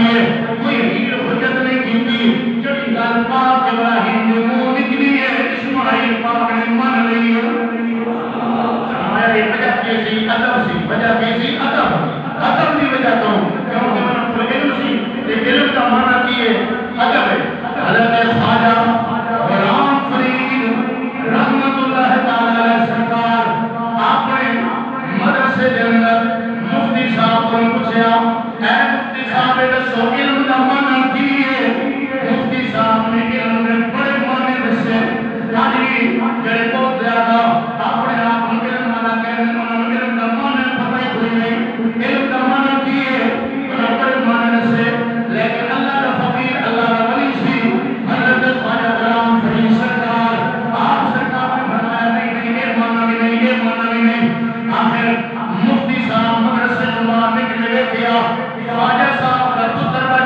چاہیے کوئی ہیل حجت نہیں کی جڑی گل پاک ابراہیم نے منہ نکلی ہے اسماعیل پاک نے من لی ہے ہماری وجہ کیسی ادب سی وجہ کیسی ادب کی وجہ تو کیونکہ انہوں نے علم سی کہ علم کا معنی کی ہے ادب ہے حضرت خواجہ غلام فرید رحمت اللہ تعالی علیہ سرکار آپ نے مدرسے کے اندر مفتی صاحب کو پوچھا اے مفتی صاحب دسو علم کا معنی کی ہے مفتی صاحب نے علم میں بڑے معنی دسے یعنی جڑے بہت زیادہ اپنے آپ کو علم والا کہتے ہیں انہوں نے علم کا معنی پتہ ہی کوئی نہیں علم کا معنی کی ہے انہوں نے بڑے معنی دسے لیکن اللہ کا فقیر اللہ کا ولی سی حضرت خواجہ غلام فرید سرکار آپ سرکار نے فرمایا نہیں یہ معنی بھی نہیں یہ معنی بھی نہیں آخر مفتی صاحب مدرسے جو باہر نکلے کیا خواجہ صاحب کا پتر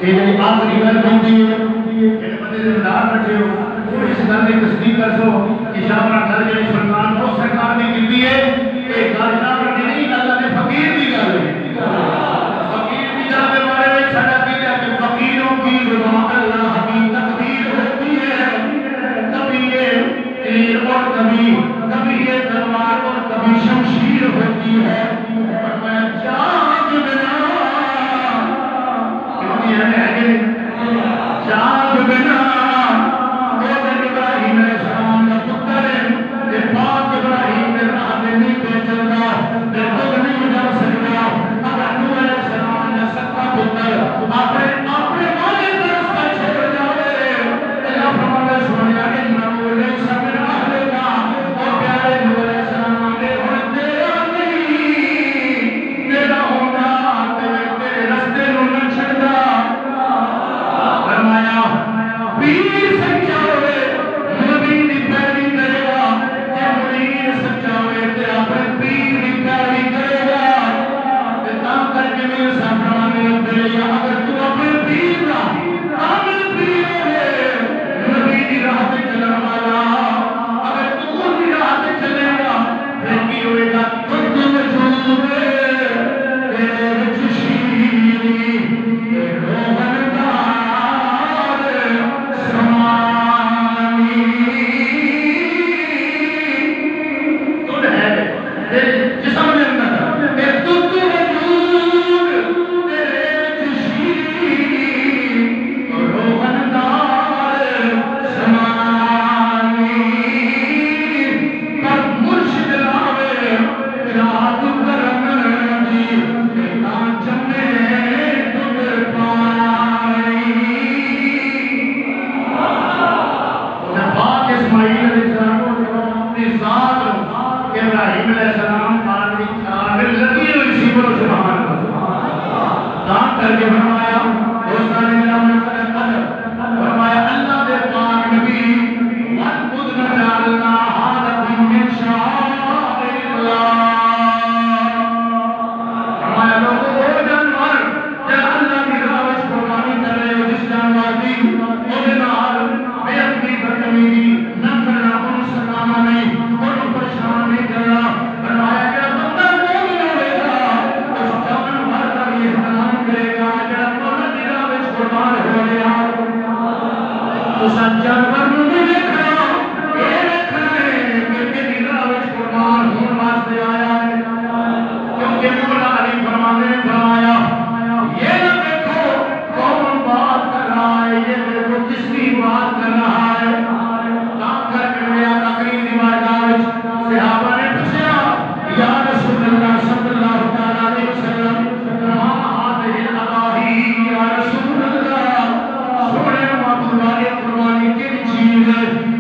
یہ جی آخری گل ہوتی ہے کہ بندے دے دار بیٹھے ہو وہ اس گل کی تصدیق کر سو کہ شاہراں گھر جڑی سلطان وہ سرکار نے کیتی ہے یہ گل شاہراں دی نہیں اللہ دے فقیر دی گل ہے فقیر دی گل کے بارے میں ساڈا کہنا ہے کہ فقیروں کی زبان اللہ کی تقدیر ہوتی ہے کبھی یہ تیر اور کبھی یہ تلوار اور کبھی شمشیر ہوتی ہے فرمایا جاگ بنا جاگ بنا ابراہیم علیہ السلام کا پتر ہے پاک ابراہیم نے راہ نہیں پہ چلتا خود نہیں جا سکتا اگر نوح علیہ السلام نے سکا پتر اپنے والے طرف کا چھوڑ جاوے اللہ فرمانے سنیا انہو لیس من اہل کا اور پیارے نوح علیہ السلام نے ہن تیرا نہیں میرا ہونا تیرے رستے نو نہ چھڑدا فرمایا پیر سچا ہوئے نبی دی پیروی کرے گا جے مرید سچا ہوئے تے اپنے پیر دی پیروی کرے گا تے تاں کر کے میرے ساتھ فرمانے لگے اگر تو اپنے پیر دا عامل پیر ہے نبی دی راہ تے چلن والا اگر تو دی راہ تے چلے گا پھر کی ہوئے گا خود وجود تیرے وچ شیریں روغن ابراہیم علیہ السلام پاک دی کامل لگی ہوئی سی بولو سبحان اللہ دان کر کے فرمایا دوستان میرا منقدر فرمایا اللہ دے پاک نبی وَنْقُدْ نَجَعَلْنَا حَالَكُمْ مِنْ شَعَائِرِ اللَّهِ فرمایا لوگوں وہ جانور جب اللہ کی راہ وچ قربانی کر رہے ہو جس جانور دی وہ دے نال بے ادبی بدتمیزی نہ کرنا ان سلامہ نہیں ان پریشان نہیں کرنا فرمایا کہ بندہ مومن ہوئے گا اس جانور کا بھی احترام کرے گا جڑا مولا دی راہ وچ قربان ہو گیا اس جانور نو نہیں دیکھنا یہ دیکھنا ہے کہ میری راہ وچ قربان ہونے واسطے آیا ہے کیونکہ مولا علی فرمانے نے فرمایا یہ نہ دیکھو کون بات کر رہا ہے یہ دیکھو کس کی بات کر رہا ہے کام کر کے میرے آقا کریم دی بارگاہ وچ صحابہ نے پوچھا یا رسول اللہ صلی اللہ تعالی علیہ وسلم ما هذه الاضاحی یا رسول اللہ سونے معبود والے قربانی کی چیز ہے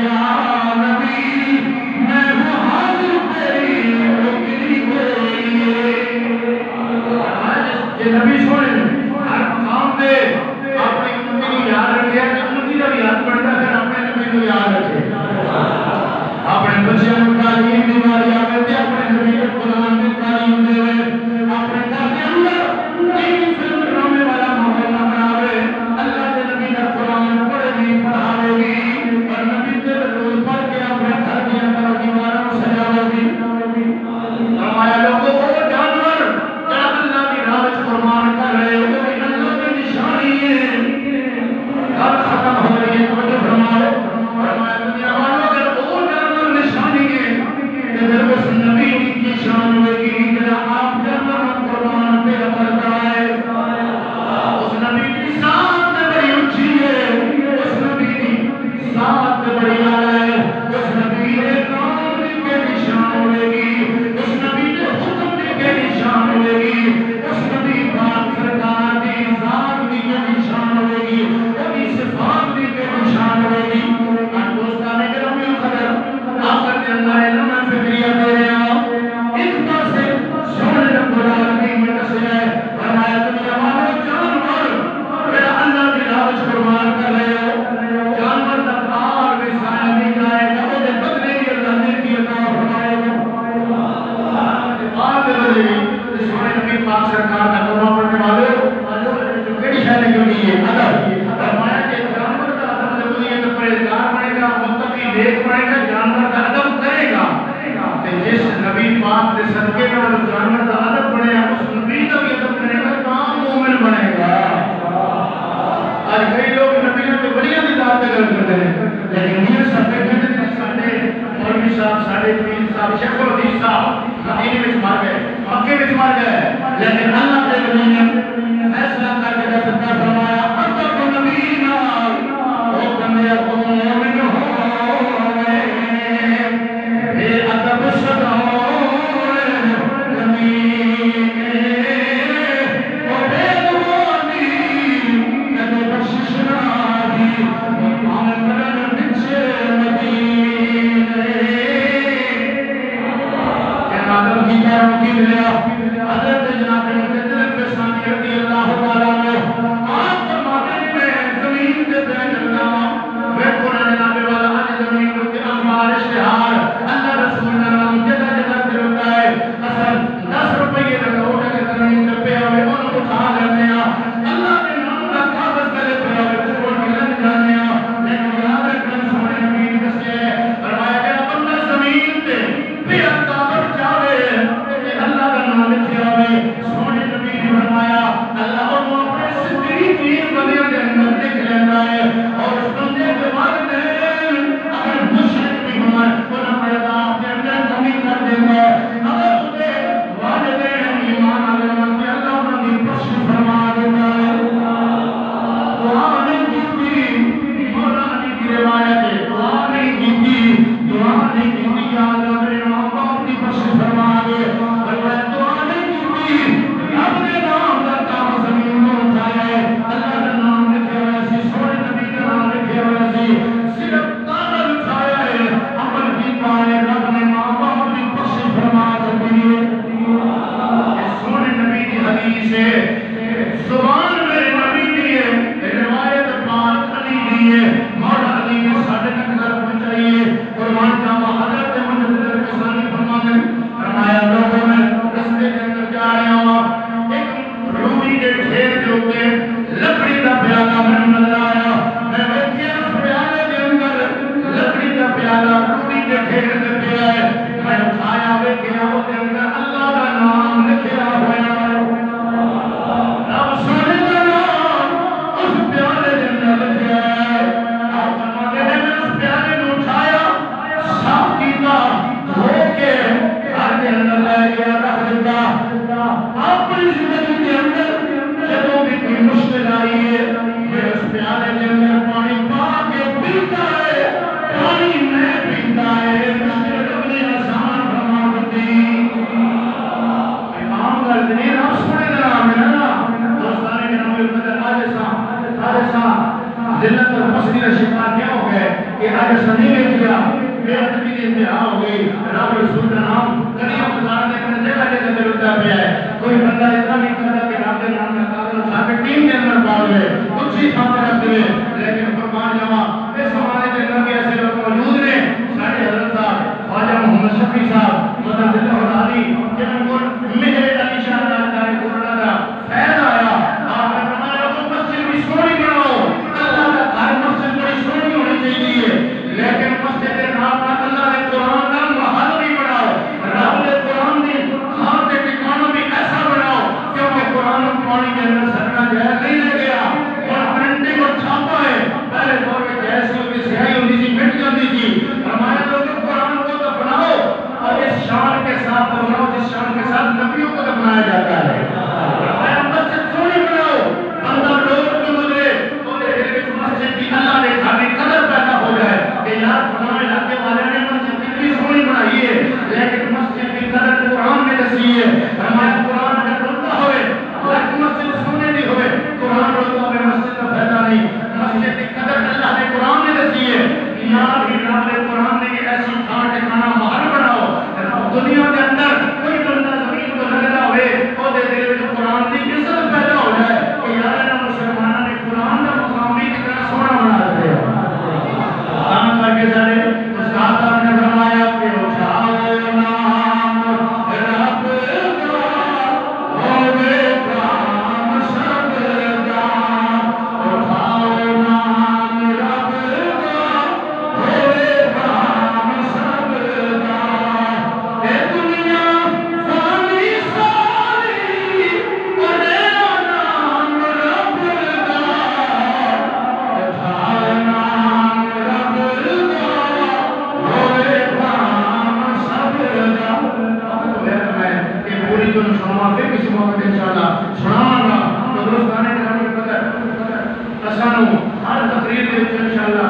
یا نبی میں ہوں حاضر تیری نوکری کے لیے. یہ نبی سونے ہر مقام پہ اپنی امتی کو یاد رکھے کہ امتی کا بھی یاد پڑتا ہے اپنے نبی کو یاد رکھے. اپنے بچوں کو تعلیم دیوالی آگے دے اپنے نبی کے قرآن میں تعلیم دے اپنے گھر کے اندر دین فلم ڈرامے والا ماحول نہ بناوے. اللہ کے نبی کا قرآن پڑھے گی پڑھاوے گی اور نبی کے روز پڑھ کے اپنے گھر کے اندر دیواروں کو سجاوے گی. فرمایا لوگوں وہ جانور کیا اللہ کی راہ میں قربان کر رہے ہو وہ بھی اللہ کی نشانی ہے. گھر ختم ہو رہی ہے توجہ فرماؤ. فرمایا دنیا والوں اگر وہ جانور نشانی ہے کہ پھر اس نبی کی شان ہوگی کہ آپ جانور قربان پہ کرتا ہے. اس نبی کی ذات بڑی اونچی ہے. اس نبی کی ذات بڑی اعلیٰ ہے. اس نبی کے نام کے نشان ہوگی. اس نبی کے حکم کے نشان ہوگی. اس نبی پاک سرکار کی ذات کے نشان ہوگی. اپنی صفات کے نشان ہوگی. دوستان گرامی خبر آخر کے اندر علم فکریہ دے رہے ہیں ایک طرح سے سونے رب العالمین میں دسے ہے. فرمایا دنیا والوں جانور میرا اللہ کی راہ میں قربان کر رہے ہو. جانور دربار میں سایہ نہیں جائے گا وہ بدلے کی اللہ نے کی عطا فرمائے گا. آج بدلے گی سونے نبی پاک سرکار کا قربان پڑھنے والے جو کئی شہر کیوں نہیں ہے ادب. فرمایا کہ جانور کا ادب ضروری ہے تو پرہیزگار بنے گا متقی نیک بنے گا جانور کا ادب کرے گا. جس نبی پاک کے صدقے میں وہ جانور کا ادب بنے گا اس نبی کا بھی ادب کرے گا کام مومن بنے گا. آج کئی لوگ نبیوں کے بڑیاں کی بات کرتے ہیں لیکن یہ سب کہتے ساڈے مولوی صاحب ساڈے پیر صاحب شیخ الحدیث صاحب مدینے میں مر گئے مکے میں مر گئے لیکن اللہ کے نبی نے فیصلہ کر کے دستہ فرمایا اب تو نبی نہ او بندے کو مومن ہو اے ادب صدا حضرت جناب مجدد فسانی رضی اللہ تعالیٰ نے آپ فرماتے ہیں زمین کے بین اللہ میں قرآن نامے والا آج زمین کے اخبار اشتہار اللہ رسول نام جگہ جگہ دلتا ہے اصل 10 روپئے لگوٹے کے زمین کے پہ ہوئے ان کو اٹھا لینے اللہ کے نام کا کاغذ کرے پہ ہوئے چھوڑ کے لگ جانے لیکن یاد رکھنا سونے نبی کسے فرمایا کہ اپنا زمین پہ پھر کاغذ چاہے اللہ کا نام لکھیا ہوئے سونے نبی نے فرمایا اللہ اور وہ اپنے صدری تین بندیاں کے اندر لکھ لینا ہے اور اس بندے کے والدین اگر مشرک بھی ہوئے انہوں نے اللہ اپنے اندر کمی کر دیں گے اگر انہیں والدین ایمان آگے مانتے اللہ انہوں نے بخش فرما دیں گے. دعا نہیں کی مولا علی کی روایت ہے دعا نہیں کی یا اللہ میرے ماں باپ کی بخش فرما دے دعا نہیں کی اپنے نام کا کام زمین میں اٹھایا ہے اللہ کا نام لکھے ہوئے سی سونے نبی کا نام لکھے ہوئے سی صرف کاغذ اٹھایا ہے عمل کی پائے رب نے ماں باپ کی بخش فرما دی ہے. سونے نبی کی حدیث ہے زبان میرے نبی کی ہے روایت پاک علی کی ہے مولا علی نے ساڑھے تک در پہنچائیے قربان جاما حضرت مجدد فسانی فرمایا لوگوں میں رستے کے اندر جا رہے ہوں ایک رومی کے ڈھیر کے اوپر لکڑی کا پیالہ میں نظر آیا میں بیٹھے اس پیالے کے اندر لکڑی کا پیالہ رومی کے ڈھیر کے پہ ہے میں اٹھایا بیٹھے اس کے اندر اللہ کا نام لکھیا ہوا رب سونے کا نام اس پیالے کے اندر لکھیا ہے. آپ فرماتے ہیں میں اس پیالے کو اٹھایا صاف کیتا دھو کے گھر کے اندر لے گیا رکھ دیتا. اپنی زندگی کے اندر جب بھی کوئی مشکل آئی ہے میں اس پیالے کے اندر پانی پا کے پیتا ہے پانی میں پیتا ہے مشکل اپنے آسان فرما دیتی کیا بے ادبی کی انتہا ہو گئی رب رسول کا نام کڑیاں گزارنے میں جگہ جگہ ضرورتا پہ ہے کوئی بندہ اتنا نہیں کرتا کہ رب کے نام کا کاغذ اٹھا کے ٹیم کے اندر پال لے کچھ ہی سامنے رکھ دے لیکن قربان جاوا اس زمانے کے اندر بھی ایسے لوگ موجود نے سارے حضرت صاحب خواجہ محمد شفیع صاحب مدد اللہ علی جن کو مہر علی شاہ دار کورونا کا فیض آیا آپ نے فرمایا لوگوں مسجد بھی سونی بناؤ اللہ کا گھر مسجد بڑی سونی ہونی چاہیے لیکن مسجد کے نام پر اللہ نے قرآن کا محل بھی بناؤ رب نے قرآن کی خان کے ٹھکانوں بھی ایسا بناؤ کیونکہ قرآن پانی کے اندر سکنا جائز نہیں رہ گیا اور پرنٹنگ اور چھاپا ہے پہلے دور میں جیسی ہوتی سیاہی ہوتی تھی مٹ جاتی تھی ہمارے لوگ قرآن کو دفناؤ اور اس شان کے ساتھ دفناؤ جس شان کے ساتھ نبیوں کو دفنایا جاتا ہے ہمارا مسجد سونی بناؤ بندہ لوگ جو گزرے تو دل میں مسجد کی اللہ نے کھانے قدر پیدا ہو جائے کہ یار فلاں علاقے والے نے مسجد کتنی سونی بنائی ہے لیکن مسجد کی قدر قرآن میں دسی ہے ہمارا قرآن اگر روتا ہوئے لیکن مسجد سونے دی ہوئے قرآن روتا ہوئے مسجد کا فائدہ نہیں مسجد کی قدر اللہ نے قرآن میں دسی ہے یار ہی رب نے قرآن نے ایسی تھان ٹھکانا محل بناؤ دنیا کے اندر کوئی بندہ زمین کو لگتا ہوئے وہ دے دل میں قرآن کی عزت پیدا ہو جائے کہ یار نہ مسلمانوں نے قرآن کا مقام بھی کتنا سونا بنا دیا کام کر کے سارے استاد صاحب نے فرمایا کہ اٹھاؤ نام رب کا ہوے کام سب کا اٹھاؤ نام رب کا ہوے کام سب کا اے دنیا فانی ساری پڑے نام رب کا اٹھاؤ نام رب کا ہوے کام سب کا میں یہ پوری جو سنا پھر کسی موقع انشاءاللہ سناؤں گا تو دوستانے کے ہمیں پتہ اسانو ہر تقریر کے انشاءاللہ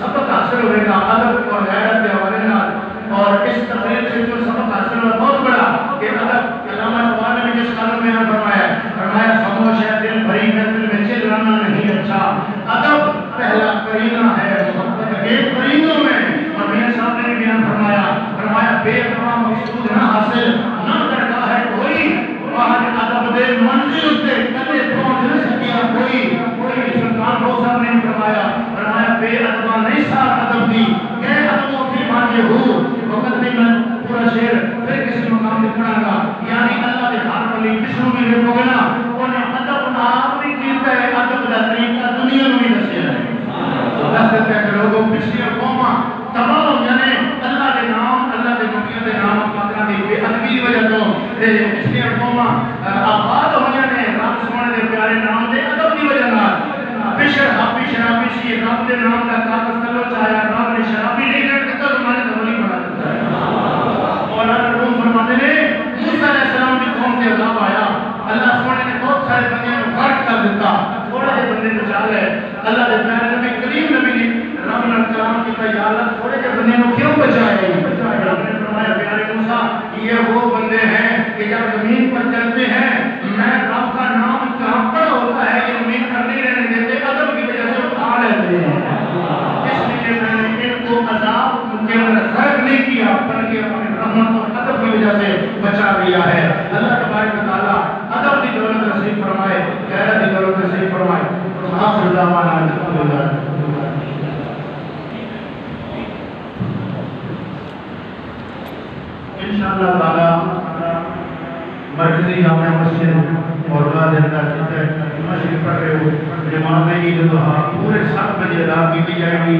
سبق حاصل ہوئے گا ادب اور غیرت کے حوالے نال اور اس تقریر سے جو سبق حاصل ہوا بہت بڑا کہ ادب علامہ اقبال نے بھی جس قانون میں فرمایا خاموش ہے دل بھری محفل میں چلانا نہیں اچھا ادب پہلا کرینہ ہے محبت کے کرینوں میں اور میاں صاحب نے بیان فرمایا بے اتباع مقصود نہ حاصل نہ کرتا ہے کوئی وہاں ادب دے منزل سے کبھی پہنچ نہ سکیا کوئی سلطان روح صاحب نے فرمایا بے اتباع نہیں سار ادب دی کہ ادبوں کی مانگے ہو وقت نہیں میں پورا شعر پھر کسی مقام میں پڑھا گا یعنی اللہ کے ہار ولی کسنو بھی دیکھو گے نا انہیں ادب آپ بھی کیتا ہے ادب کا طریقہ دنیا میں بھی دسیا ہے دس دیتے ہیں کہ لوگوں پچھلی قوماں تمام یعنی اللہ کے نام اللہ کے نبیوں کے نام پاکنا دی بے ادبی کی وجہ تو پچھلی قوماں آباد ہو جانے رب سونے دے پیارے نام دے ادب کی وجہ نال بشر حافی شرابی سی رب دے نام کا کاغذ کلو چاہیا رب نے شرابی نہیں رکھ دیتا تمہارے دولی بنا دیتا ہے مولانا روم فرماتے نے موسیٰ علیہ السلام کی قوم سے عذاب آیا اللہ سونے نے بہت سارے بندے کو غرق کر دیتا تھوڑے سے بندے کو چال ہے اللہ دے پیارے نبی کریم نبی نے رب نے کلام کی تیالت تھوڑے سے بندے کو کیوں بچائے رب نے فرمایا پیارے موسیٰ یہ وہ بندے ہیں کہ جب زمین پر چلتے ہیں میں رب کا نام کہاں پر ہوتا ہے یہ زمین پر نہیں رہنے دیتے ادب کی وجہ سے اٹھا لیتے ہیں اس لیے میں نے ان کو عذاب کے اندر غرق نہیں کیا بلکہ اپنے رحمت اور ادب کی وجہ سے بچا لیا ہے اللہ تبارک و تعالیٰ ادب کی دولت نصیب فرمائے غیرت کی دولت نصیب فرمائے آخر دعوانا الحمدللہ انشاءاللہ تعالیٰ مرکزی جامعہ مسجد اور بعد اندر مسجد پڑھ رہے ہو جماعت عید الضحیٰ پورے 7 بجے ادا کی جائے گی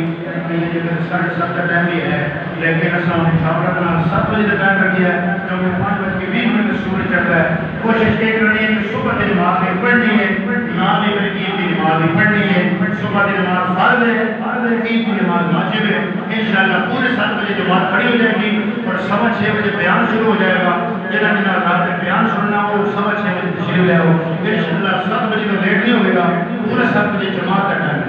7:30 کا ٹائم بھی ہے لیکن اساں مشاورت نال 7 بجے کا ٹائم رکھیا ہے کیونکہ 5:20 کا سورج چڑھتا ہے کوشش یہ کرنی ہے کہ صبح کی نماز بھی پڑھنی ہے نام کی نماز بھی پڑھنی ہے صبح کی نماز فرض ہے عید کی نماز واجب ہے انشاءاللہ پورے 7 بجے جماعت کھڑی ہو جائے گی اور 6:15 بجے بیان شروع ہو جائے گا جنہاں رات میں بیان سننا ہو 6:15 بجے تشریف لے آؤ انشاءاللہ 7 بجے تو لیٹ نہیں ہوگا پورے 7 بجے جماعت کا ٹائم